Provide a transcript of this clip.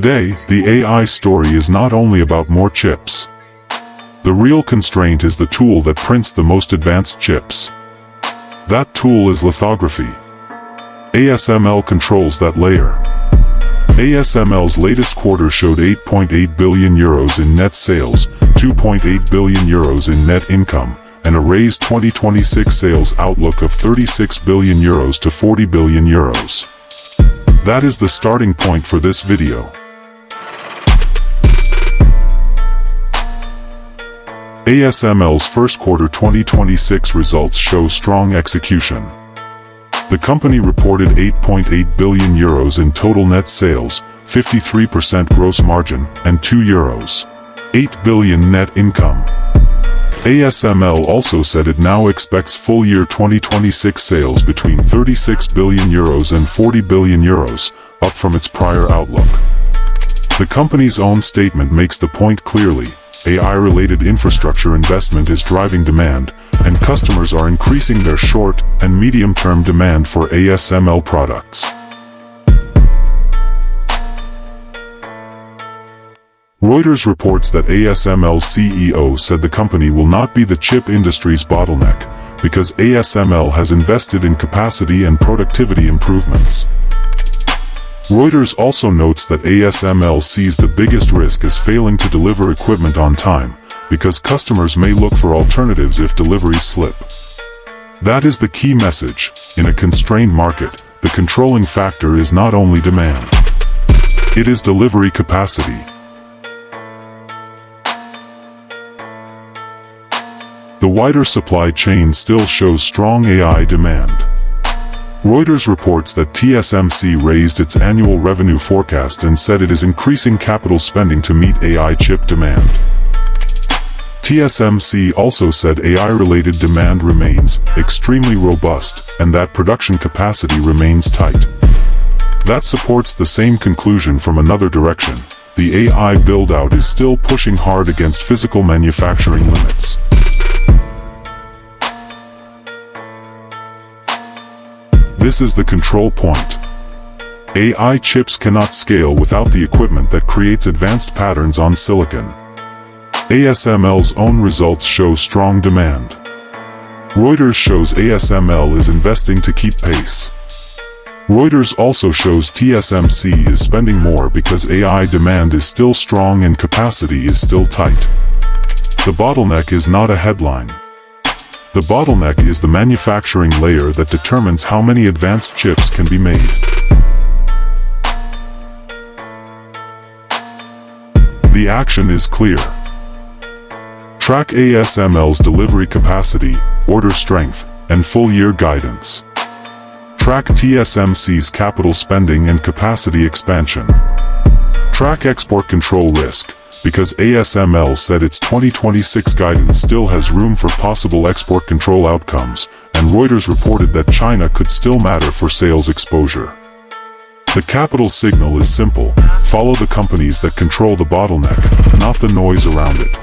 Today, the AI story is not only about more chips. The real constraint is the tool that prints the most advanced chips. That tool is lithography. ASML controls that layer. ASML's latest quarter showed 8.8 billion euros in net sales, 2.8 billion euros in net income, and a raised 2026 sales outlook of 36 billion euros to 40 billion euros. That is the starting point for this video. ASML's first quarter 2026 results show strong execution. The company reported 8.8 billion euros in total net sales, 53% gross margin, and 8 billion net income. ASML also said it now expects full-year 2026 sales between 36 billion euros and 40 billion euros, up from its prior outlook. The company's own statement makes the point clearly: AI-related infrastructure investment is driving demand, and customers are increasing their short- and medium-term demand for ASML products. Reuters reports that ASML's CEO said the company will not be the chip industry's bottleneck, because ASML has invested in capacity and productivity improvements. Reuters also notes that ASML sees the biggest risk as failing to deliver equipment on time, because customers may look for alternatives if deliveries slip. That is the key message. In a constrained market, the controlling factor is not only demand. It is delivery capacity. The wider supply chain still shows strong AI demand. Reuters reports that TSMC raised its annual revenue forecast and said it is increasing capital spending to meet AI chip demand. TSMC also said AI-related demand remains extremely robust and that production capacity remains tight. That supports the same conclusion from another direction. The AI buildout is still pushing hard against physical manufacturing limits. This is the control point. AI chips cannot scale without the equipment that creates advanced patterns on silicon. ASML's own results show strong demand. Reuters shows ASML is investing to keep pace. Reuters also shows TSMC is spending more because AI demand is still strong and capacity is still tight. The bottleneck is not a headline. The bottleneck is the manufacturing layer that determines how many advanced chips can be made. The action is clear. Track ASML's delivery capacity, order strength, and full-year guidance. Track TSMC's capital spending and capacity expansion. Track export control risk, because ASML said its 2026 guidance still has room for possible export control outcomes, and Reuters reported that China could still matter for sales exposure. The capital signal is simple: follow the companies that control the bottleneck, not the noise around it.